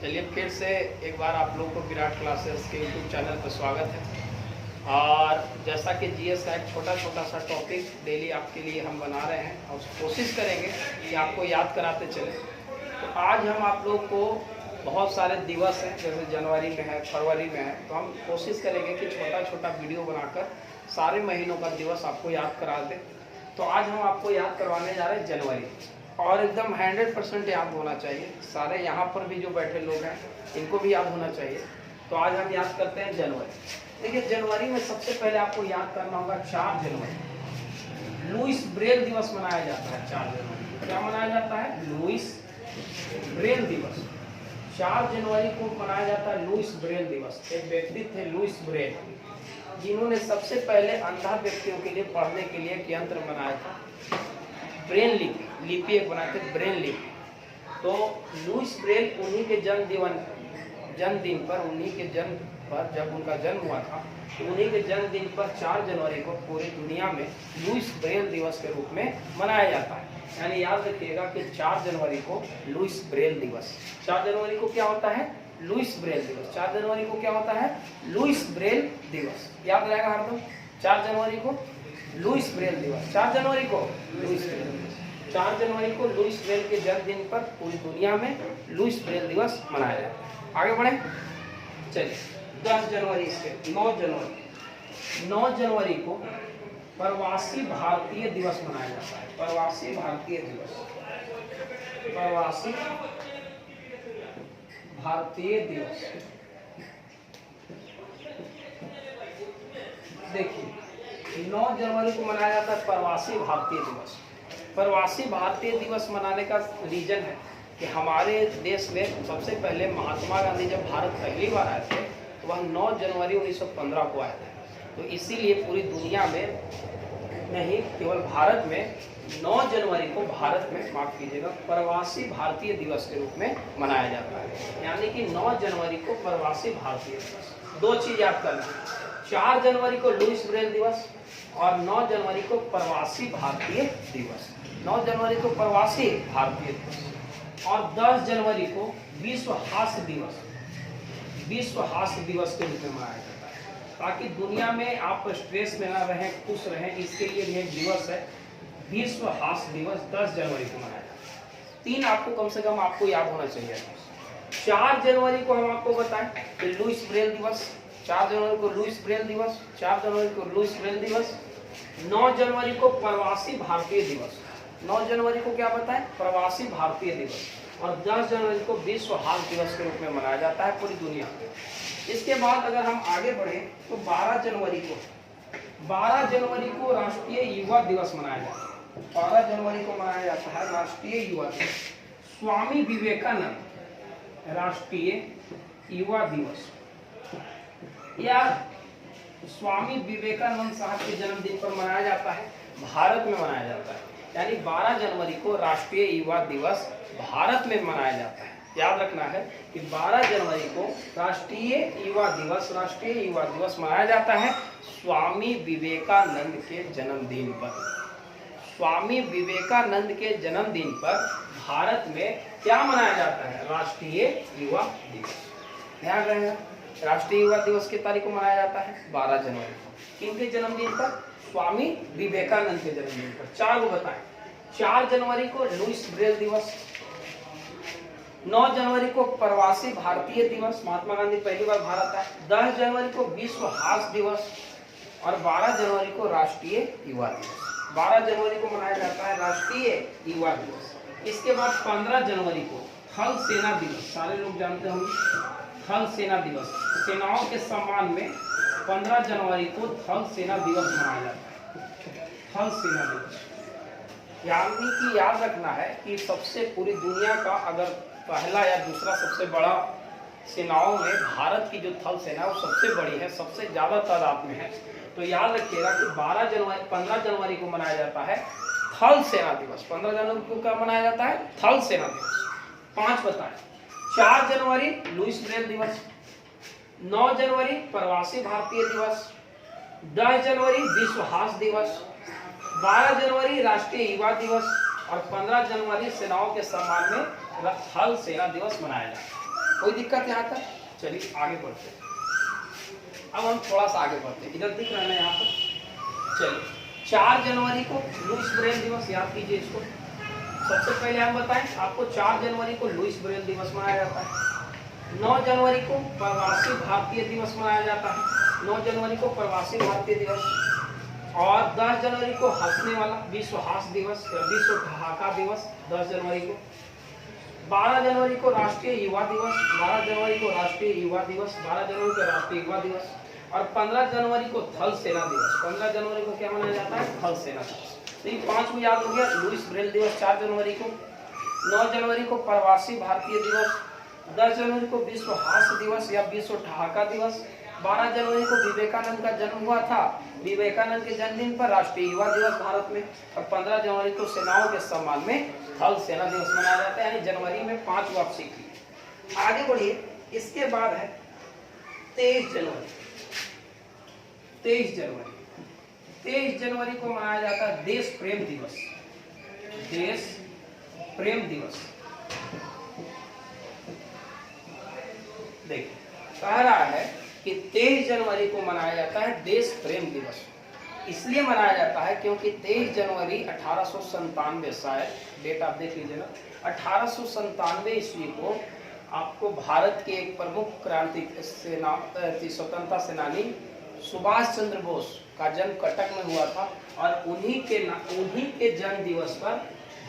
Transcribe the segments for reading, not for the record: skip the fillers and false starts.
चलिए फिर से एक बार आप लोग को विराट क्लासेस के यूट्यूब चैनल पर स्वागत है। और जैसा कि जीएस का एक छोटा छोटा सा टॉपिक डेली आपके लिए हम बना रहे हैं और कोशिश करेंगे कि आपको याद कराते चले। तो आज हम आप लोग को बहुत सारे दिवस हैं, जैसे जनवरी में है, फरवरी में है, तो हम कोशिश करेंगे कि छोटा छोटा वीडियो बनाकर सारे महीनों का दिवस आपको याद करा दें। तो आज हम आपको याद करवाने जा रहे हैं जनवरी, और एकदम 100% याद होना चाहिए। सारे यहाँ पर भी जो बैठे लोग हैं इनको भी याद होना चाहिए। तो आज हम याद करते हैं जनवरी। देखिए, जनवरी में सबसे पहले आपको याद करना होगा 4 जनवरी लुईस ब्रेल दिवस मनाया जाता है। 4 जनवरी क्या मनाया जाता है? लुईस ब्रेल दिवस। 4 जनवरी को मनाया जाता है लुईस ब्रेल दिवस। एक व्यक्ति थे लुईस ब्रेल, जिन्होंने सबसे पहले अंधा व्यक्तियों के लिए पढ़ने के लिए एक यंत्र बनाया था, ब्रेन लिपि एक बनाए थे, ब्रेन लिपि। तो लुईस ब्रेल उन्हीं के जन्मदिन पर, उन्हीं के जन्म पर जब उनका जन्म हुआ था, तो उन्हीं के जन्मदिन पर 4 जनवरी को पूरी दुनिया में लुईस ब्रेल दिवस के रूप में मनाया जाता है। यानी याद रखिएगा कि 4 जनवरी को लुईस ब्रेल दिवस। 4 जनवरी को क्या होता है? लुईस ब्रेल दिवस। 4 जनवरी को क्या होता है? लुईस ब्रेल दिवस। याद रहेगा हरदम। 4 जनवरी को लुईस ब्रेल दिवस। 4 जनवरी को लुईस ब्रेल दिवस। 4 जनवरी को लुईस ब्रेल के जन्मदिन पर पूरी दुनिया में लुईस ब्रेल दिवस मनाया जाता है। आगे बढ़े, चलिए 10 जनवरी से 9 जनवरी को प्रवासी भारतीय दिवस मनाया जाता है। प्रवासी भारतीय दिवस। प्रवासी भारतीय दिवस। देखिए, 9 जनवरी को मनाया जाता है प्रवासी भारतीय दिवस। प्रवासी भारतीय दिवस मनाने का रीजन है कि हमारे देश में सबसे पहले महात्मा गांधी जब भारत पहली बार आए थे तो वह 9 जनवरी 1915 को आए थे। तो इसीलिए पूरी दुनिया में नहीं, केवल भारत में 9 जनवरी को भारत में, माफ कीजिएगा, प्रवासी भारतीय दिवस के रूप में मनाया जाता है। यानी कि 9 जनवरी को प्रवासी भारतीय दिवस। 2 चीज याद करना, 4 जनवरी को लुईस ब्रेल दिवस और 9 जनवरी को प्रवासी भारतीय दिवस। 9 जनवरी को प्रवासी भारतीय दिवस और 10 जनवरी को विश्व हास्य दिवस, विश्व हास्य दिवस के रूप में मनाया जाता है, ताकि दुनिया में आप स्ट्रेस में ना रहें, खुश रहें, इसके लिए भी एक दिवस है, विश्व हास्य दिवस 10 जनवरी को मनाया जाता है। 3 आपको कम से कम आपको याद होना चाहिए। 4 जनवरी को हम आपको बताएं कि लुईस ब्रेल दिवस। 4 जनवरी को लुईस ब्रेल दिवस। 4 जनवरी को लुईस ब्रेल दिवस। 9 जनवरी को प्रवासी भारतीय दिवस। 9 जनवरी को क्या बताएं? प्रवासी भारतीय दिवस। और 10 जनवरी को विश्व हास्य दिवस के रूप में मनाया जाता है पूरी दुनिया में। इसके बाद अगर हम आगे बढ़े तो 12 जनवरी को राष्ट्रीय युवा दिवस मनाया जाता है। 12 जनवरी को मनाया जाता है राष्ट्रीय युवा दिवस। स्वामी विवेकानंद राष्ट्रीय युवा दिवस, या स्वामी विवेकानंद साहब के जन्मदिन पर मनाया जाता है, भारत में मनाया जाता है। यानी 12 जनवरी को राष्ट्रीय युवा दिवस भारत में मनाया जाता है। याद रखना है कि 12 जनवरी को राष्ट्रीय युवा दिवस मनाया जाता है स्वामी विवेकानंद के जन्मदिन पर। स्वामी विवेकानंद के जन्मदिन पर भारत में क्या मनाया जाता है? राष्ट्रीय युवा दिवस। ध्यान रहेगा, राष्ट्रीय युवा दिवस की तारीख को मनाया जाता है 12 जनवरी को। किनके जन्मदिन पर? स्वामी विवेकानंद के जन्मदिन पर। 4 को बताएं। 4 जनवरी को लुईस ब्रेल दिवस। 9 जनवरी को प्रवासी भारतीय दिवस, महात्मा गांधी पहली बार भारत आए। 10 जनवरी को विश्व हास्य दिवस और 12 जनवरी को राष्ट्रीय युवा दिवस। 12 जनवरी को मनाया जाता है राष्ट्रीय युवा दिवस। इसके बाद 15 जनवरी को थल सेना दिवस। सारे लोग जानते होंगे थल सेना दिवस। सेनाओं के सम्मान में 15 जनवरी को थल सेना दिवस मनाया जाता है। थल सेना दिवस यानी कि याद रखना है कि सबसे पूरी दुनिया का अगर पहला या दूसरा सबसे बड़ा सेनाओं में भारत की जो थल सेना वो सबसे बड़ी है, सबसे ज्यादा तादाद में है। तो याद रखिएगा कि 15 जनवरी को मनाया जाता है थल सेना दिवस। 15 जनवरी को क्या मनाया जाता है? थल सेना दिवस। 5 बताएं। 4 जनवरी लुईस ब्रेल दिवस। 9 जनवरी प्रवासी भारतीय दिवस। 10 जनवरी विश्व हास्य दिवस। 12 जनवरी राष्ट्रीय युवा दिवस और 15 जनवरी सेनाओं के सम्मान में थल सेना दिवस मनाया जाता है। कोई दिक्कत यहाँ तक? चलिए आगे बढ़ते हैं। अब हम थोड़ा सा आगे बढ़ते हैं, इधर दिख रहा है ना यहाँ पर। चलिए 4 जनवरी को लुईस ब्रेल दिवस, याद कीजिए इसको। सबसे पहले हम बताएं आपको 4 जनवरी को लुईस ब्रेल दिवस मनाया जाता है। 9 जनवरी को प्रवासी भारतीय दिवस मनाया जाता है। 9 जनवरी को प्रवासी भारतीय दिवस। और 10 जनवरी को हंसने वाला विश्व हास्य दिवस, विश्व ठहाका दिवस 10 जनवरी को। 12 जनवरी को राष्ट्रीय युवा दिवस, 12 जनवरी को राष्ट्रीय युवा दिवस, 12 जनवरी को राष्ट्रीय युवा दिवस। और 15 जनवरी को थल सेना दिवस। 15 जनवरी को क्या मनाया जाता है? थल सेना दिवस। तो ये 5 को याद हो गया। लुईस ब्रेल दिवस 4 जनवरी को, 9 जनवरी को प्रवासी भारतीय दिवस, 10 जनवरी को विश्व हास्य दिवस या विश्व ठहाका दिवस, 12 जनवरी को विवेकानंद का जन्म हुआ था, विवेकानंद के जन्मदिन पर राष्ट्रीय युवा दिवस भारत में। और 15 जनवरी को सेनाओं के सम्मान में थल सेना दिवस मनाया जाता है। यानी जनवरी में 5 को आप सीख लीजिए। आगे बढ़िए, इसके बाद है 23 जनवरी। 23 जनवरी 23 जनवरी को मनाया जाता है देश प्रेम दिवस। देश प्रेम दिवस। देखिए कह रहा है कि 23 जनवरी को मनाया जाता है देश प्रेम दिवस। इसलिए मनाया जाता है क्योंकि 23 जनवरी 1897, शायद डेट आप देख लीजिए ना, 1897 ईस्वी को आपको भारत के एक प्रमुख क्रांति स्वतंत्रता सेनानी सुभाष चंद्र बोस का जन्म कटक में हुआ था। और उन्हीं के जन्म दिवस पर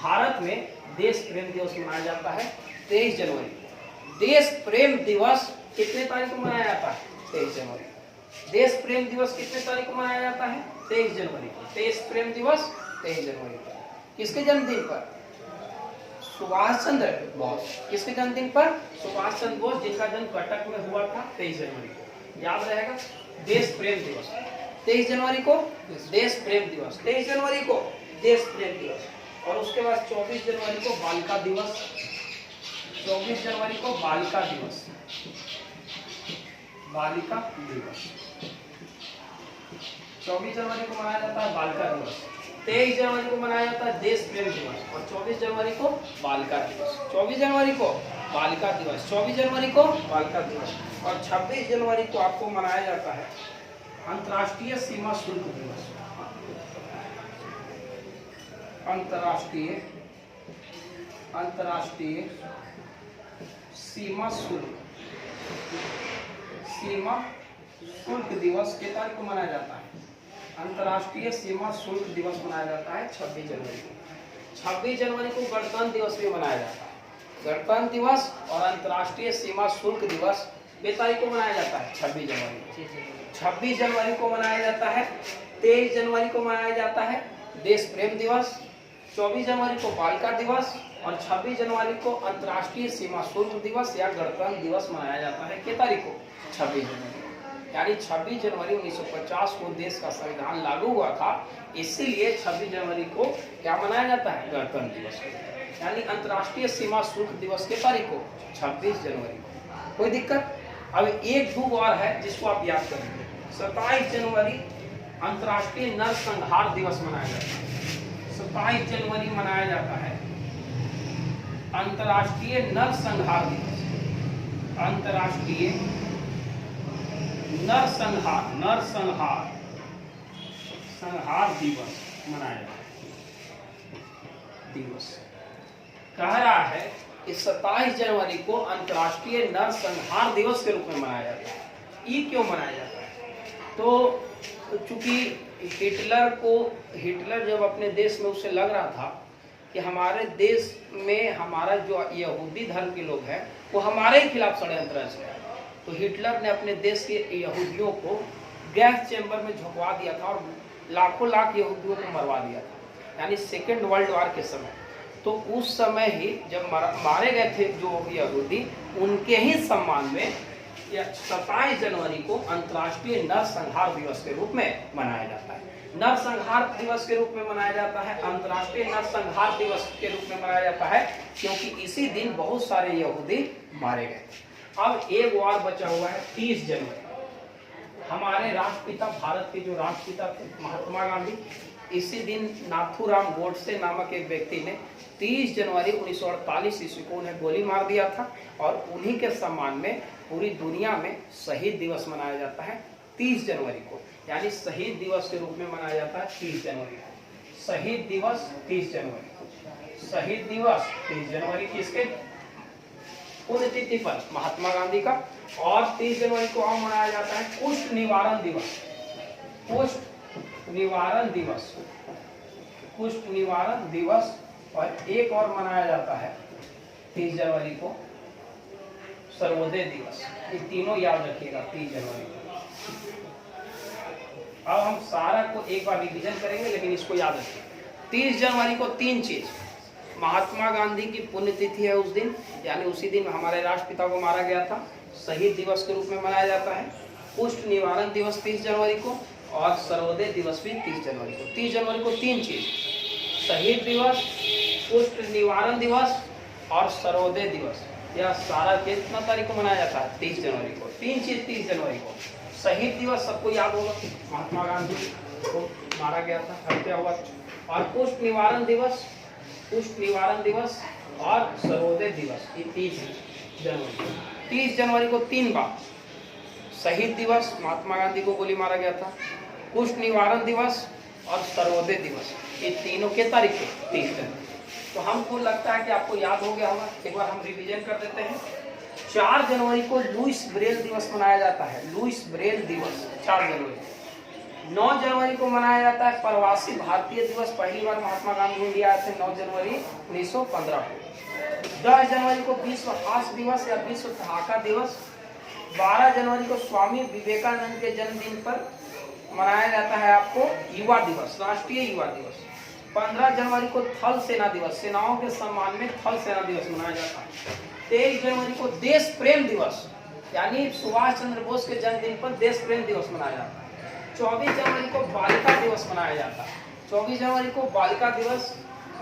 भारत में देश प्रेम दिवस मनाया जाता है 23 जनवरी। देश प्रेम दिवस कितने तारीख को मनाया जाता है? 23 जनवरी। देश प्रेम दिवस कितने तारीख को मनाया जाता है? 23 जनवरी को। देश प्रेम दिवस 23 जनवरी को। किसके जन्मदिन पर? सुभाष चंद्र बोस। किसके जन्मदिन पर? सुभाष चंद्र बोस, जिनका जन्म कटक में हुआ था 23 जनवरी को। याद रहेगा, देश प्रेम दिवस 23 जनवरी को, देश प्रेम दिवस 23 जनवरी को, देश प्रेम दिवस। और उसके बाद 24 जनवरी को बालिका दिवस। 24 जनवरी को बालिका दिवस, बालिका दिवस 24 जनवरी को मनाया जाता है बालिका दिवस। 23 जनवरी को मनाया जाता है देश प्रेम दिवस और 24 जनवरी को बालिका दिवस। 24 जनवरी को बालिका दिवस, 24 जनवरी को बालिका दिवस। और 26 जनवरी को आपको मनाया जाता है अंतर्राष्ट्रीय सीमा शुल्क दिवस। अंतर्राष्ट्रीय सीमा शुल्क दिवस के तारीख को मनाया जाता है? अंतर्राष्ट्रीय सीमा शुल्क दिवस मनाया जाता है 26 जनवरी को। 26 जनवरी को गणतंत्र दिवस भी मनाया जाता है। गणतंत्र दिवस और अंतर्राष्ट्रीय सीमा शुल्क दिवस किस तारीख को मनाया जाता है? 26 जनवरी को। 26 जनवरी को मनाया जाता है। 23 जनवरी को मनाया जाता है देश प्रेम दिवस, 24 जनवरी को बालिका दिवस और 26 जनवरी को अंतर्राष्ट्रीय सीमा शुल्क दिवस या गणतंत्र दिवस मनाया जाता है। किस तारीख को? 26 जनवरी। यानी 26 जनवरी 1950 को देश का संविधान लागू हुआ था, इसीलिए 26 जनवरी को क्या मनाया जाता है? गणतंत्र दिवस। यानी अंतर्राष्ट्रीय सीमा शुल्क दिवस के तारीख को 26 जनवरी को। कोई दिक्कत? अब 1-2 और है जिसको आप याद करेंगे। 27 जनवरी अंतर्राष्ट्रीय नरसंहार दिवस मनाया जाता है। 27 जनवरी मनाया जाता है अंतर्राष्ट्रीय नरसंहार दिवस। अंतर्राष्ट्रीय संहार दिवस मनाया जाता है। दिवस कह रहा है कि 27 जनवरी को अंतर्राष्ट्रीय नरसंहार दिवस के रूप में मनाया जाता है। ये क्यों मनाया जाता है? तो चूंकि हिटलर जब अपने देश में उसे लग रहा था कि हमारे देश में हमारा जो यहूदी धर्म के लोग हैं वो हमारे ही खिलाफ षड्यंत्र रच रहे हैं, तो हिटलर ने अपने देश के यहूदियों को गैस चैम्बर में झोंकवा दिया था और लाखों लाख यहूदियों को मरवा दिया था। यानी सेकेंड वर्ल्ड वॉर के समय, तो उस समय ही जब मारे गए थे जो यहूदी, उनके ही सम्मान में 27 जनवरी को अंतर्राष्ट्रीय नरसंहार दिवस के रूप में मनाया जाता है। नरसंहार दिवस के रूप में मनाया जाता है, अंतर्राष्ट्रीय नरसंहार दिवस के रूप में मनाया जाता है क्योंकि इसी दिन बहुत सारे यहूदी मारे गए। अब एक वार बचा हुआ है 30 जनवरी। हमारे राष्ट्रपिता, भारत के जो राष्ट्रपिता थे महात्मा गांधी, इसी दिन नाथूराम गोडसे नामक एक व्यक्ति ने 30 जनवरी 1948 ईस्वी को उन्हें गोली मार दिया था और उन्हीं के सम्मान में पूरी दुनिया में शहीद दिवस मनाया जाता है 30 जनवरी को, यानी शहीद दिवस के रूप में मनाया जाता है 30 जनवरी को। शहीद दिवस 30 जनवरी को, शहीद दिवस 30 जनवरी किसके पुण्यतिथि पर, महात्मा गांधी का। और 30 जनवरी को और मनाया जाता है कुष्ठ निवारण दिवस, कुष्ठ निवारण दिवस, कुष्ठ निवारण दिवस। और एक और मनाया जाता है 30 जनवरी को सर्वोदय दिवस। ये तीनों याद रखिएगा 30 जनवरी को। अब हम सारा को एक बार रिवीजन करेंगे, लेकिन इसको याद रखिए। 30 जनवरी को 3 चीज, महात्मा गांधी की पुण्यतिथि है उस दिन, यानी उसी दिन हमारे राष्ट्रपिता को मारा गया था, शहीद दिवस के रूप में मनाया जाता है। कुष्ठ निवारण दिवस 30 जनवरी को और सर्वोदय दिवस भी 30 जनवरी को। 30 जनवरी को 3 चीज, शहीद दिवस, कुष्ठ निवारण दिवस और सर्वोदय दिवस। यह सारा कितना तारीख को मनाया जाता है? 30 जनवरी को। 3 चीज 30 जनवरी को। शहीद दिवस सबको याद होगा, महात्मा गांधी को मारा गया था, हत्या हुआ। और कुष्ठ निवारण दिवस, कुष्ठ निवारण दिवस और सर्वोदय दिवस, ये 30 जनवरी। 30 जनवरी को 3 बार, शहीद दिवस, महात्मा गांधी को गोली मारा गया था, कुष्ठ निवारण दिवस और सर्वोदय दिवस, ये तीनों के तारीख है 30 जनवरी। तो हमको लगता है कि आपको याद हो गया होगा, एक बार हम रिवीजन कर देते हैं। 4 जनवरी को लुईस ब्रेल दिवस मनाया जाता है, लुईस ब्रेल दिवस 4 जनवरी। 9 जनवरी को मनाया जाता है प्रवासी भारतीय दिवस, पहली बार महात्मा गांधी इंडिया आए थे 9 जनवरी 1915 को। 10 जनवरी को विश्व हास्य दिवस या विश्व ठहाका दिवस। 12 जनवरी को स्वामी विवेकानंद के जन्मदिन पर मनाया जाता है आपको युवा दिवस, राष्ट्रीय युवा दिवस। 15 जनवरी को थल सेना दिवस, सेनाओं के सम्मान में थल सेना दिवस मनाया जाता है। 23 जनवरी को देश प्रेम दिवस, यानी सुभाष चंद्र बोस के जन्मदिन पर देश प्रेम दिवस मनाया जाता है। 24 जनवरी को बालिका दिवस मनाया जाता है, 24 जनवरी को बालिका दिवस।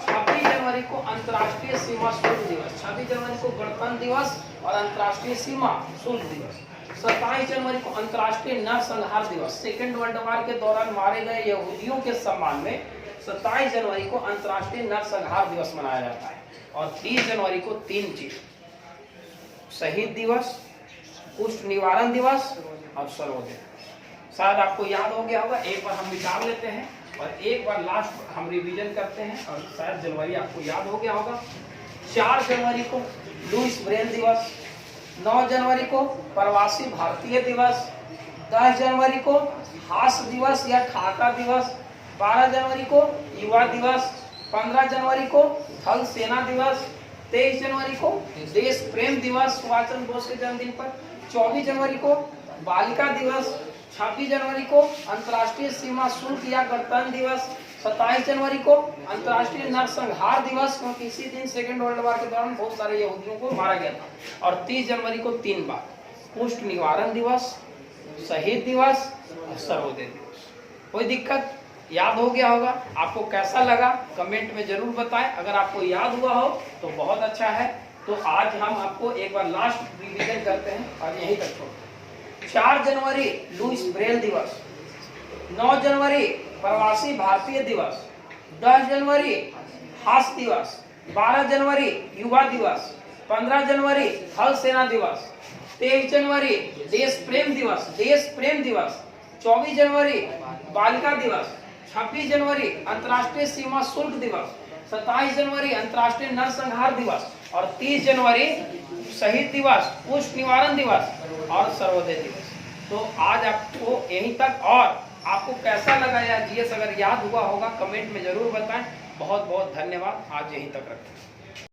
26 जनवरी को अंतर्राष्ट्रीय सीमा शुल्क दिवस, 26 जनवरी को गणतंत्र दिवस और अंतर्राष्ट्रीय सीमा शुल्क दिवस। 27 जनवरी को अंतर्राष्ट्रीय नरसंहार दिवस, सेकेंड वर्ल्ड वॉर के दौरान मारे गए यहूदियों के सम्मान में 27 जनवरी को अंतर्राष्ट्रीय नरसंहार दिवस मनाया जाता है। और 30 जनवरी को 3 चीज, शहीद दिवस, कुष्ठ निवारण दिवस और सर्वोदय। शायद आपको याद हो गया होगा, एक बार हम निकाल लेते हैं और एक बार लास्ट हम रिवीजन करते हैं, और शायद जनवरी आपको याद हो गया होगा। 4 जनवरी को लुईस ब्रेल दिवस, 9 जनवरी को प्रवासी भारतीय दिवस, 10 जनवरी को हास्य दिवस या ठहाका दिवस, 12 जनवरी को युवा दिवस, 15 जनवरी को थल सेना दिवस, 23 जनवरी को देश प्रेम दिवस सुभाष चंद्र बोस के जन्मदिन पर, 24 जनवरी को बालिका दिवस, 26 जनवरी को अंतर्राष्ट्रीय सीमा शुल्क या गणतंत्र दिवस, 27 जनवरी को अंतर्राष्ट्रीय नरसंहार दिवस, क्योंकि इसी दिन सेकेंड वर्ल्ड वॉर के दौरान बहुत सारे यहूदियों को मारा गया था। और 30 जनवरी को 3 बार, कुष्ठ निवारण दिवस, शहीद दिवस और सर्वोदय दिवस। कोई दिक्कत? याद हो गया होगा? आपको कैसा लगा कमेंट में जरूर बताएं। अगर आपको याद हुआ हो तो बहुत अच्छा है। तो आज हम आपको एक बार लास्ट रिवीजन करते हैं और यहीं तक छोड़ते हैं। 4 जनवरी लुईस ब्रेल दिवस, 9 जनवरी प्रवासी भारतीय दिवस, 10 जनवरी हास्य दिवस, 12 जनवरी युवा दिवस, 15 जनवरी थल सेना दिवस, 23 जनवरी देश प्रेम दिवस, देश प्रेम दिवस, 24 जनवरी बालिका दिवस, 26 जनवरी अंतर्राष्ट्रीय सीमा शुल्क दिवस, 27 जनवरी अंतर्राष्ट्रीय नरसंहार दिवस और 30 जनवरी शहीद दिवस, कुष्ठ निवारण दिवस और सर्वोदय दिवस। तो आज आपको यहीं तक, और आपको कैसा लगा या जीएस अगर याद हुआ होगा कमेंट में जरूर बताएं। बहुत बहुत धन्यवाद। आज यहीं तक रखते हैं।